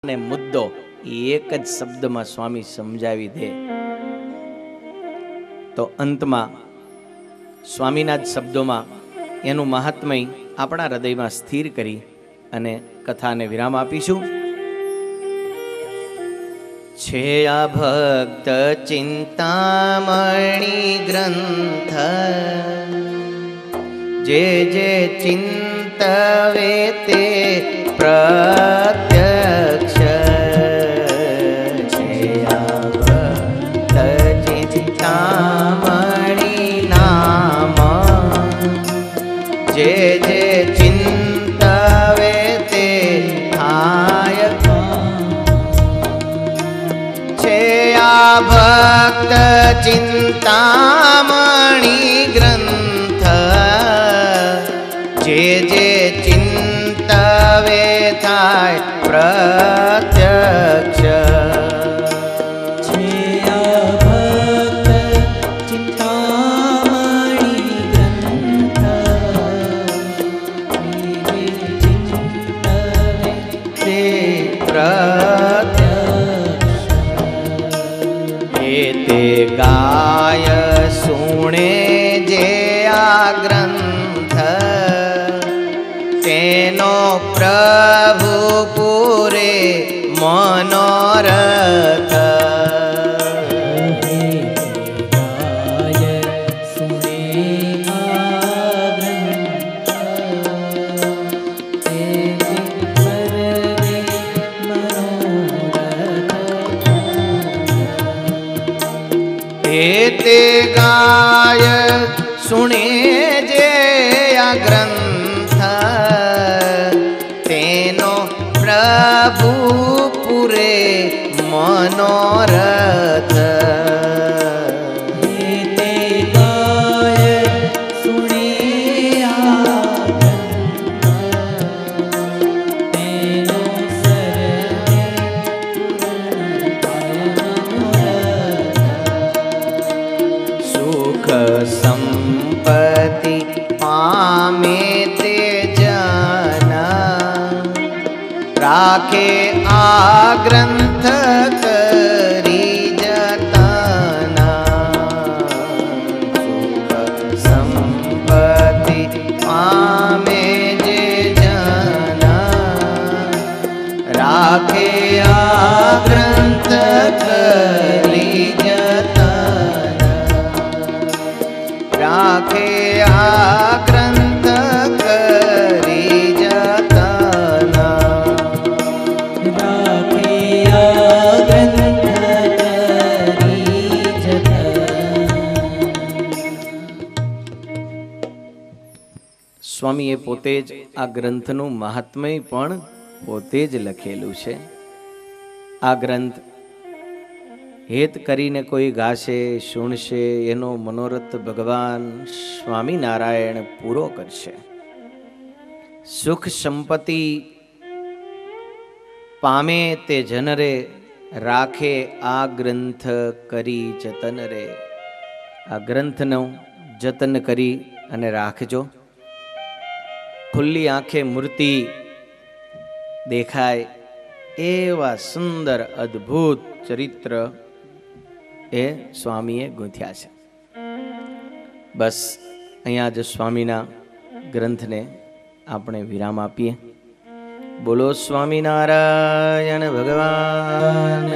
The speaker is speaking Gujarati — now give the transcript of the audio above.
અને મુદ્દો એક જ શબ્દમાં સ્વામી સમજાવી દે તો અંતમાં સ્વામીના જ શબ્દોમાં એનું મહાત્મય આપણા હૃદયમાં સ્થિર કરી અને કથાને વિરામ આપીશું. છે આ ભક્ત ચિંતામણી ગ્રંથ, જે જે ચિંતવે તે પ્રત્યક્ષ. છે આ ભક્ત ચિંતામણી નામ, જે જે ચિંતવે તે થાય. છે આ ભક્ત ચિંતામણી ગ્રંથ, જે જે ચિંતવે થાય પ્રત્યક્ષ. છે આ ભક્ત ચિંતામણી ગ્રંથ, જે ચિંતવે તે પ્રત્યક્ષ. તે ગાય સુણે જે આ ગ્રંથ, તેનો પ્રભુ પૂરે મનોરથ. ગાય સુણે આ ગ્રંથ, તે સર્વે મનોરથ. તે ગાય સુણે જે આ ગ્રંથ, તેનો પ્રભુ પૂરે મનોરથ. તે ગાય સુણે આ ગ્રંથ, તેનો સર્વે મનોરથ. સુખ સંપત્તિ પામે તે જન, રાખે આ ગ્રંથ કરી જતન. સુખ સંપત્તિ પામે જે જન, રાખે આ ગ્રંથ કરી જતન. રાખે આ ગ્રંથ કરી જતન. રાખે આ ગ્રંથ કરી જતન. સ્વામીએ પોતે જ આ ગ્રંથનું મહાત્મય પણ પોતે જ લખેલું છે. આ ગ્રંથ હેત કરીને કોઈ ગાશે સુણશે, એનો મનોરથ ભગવાન સ્વામિનારાયણ પૂરો કરશે. સુખ સંપત્તિ પામે તે જન રે, રાખે આ ગ્રંથ કરી જતન રે. આ ગ્રંથનું જતન કરી અને રાખજો. ખુલ્લી આંખે મૂર્તિ દેખાય એવા સુંદર અદ્ભુત ચરિત્ર એ સ્વામીએ ગૂંથ્યા છે. બસ અહીંયા જ સ્વામીના ગ્રંથને આપણે વિરામ આપીએ. બોલો સ્વામિનારાયણ ભગવાન.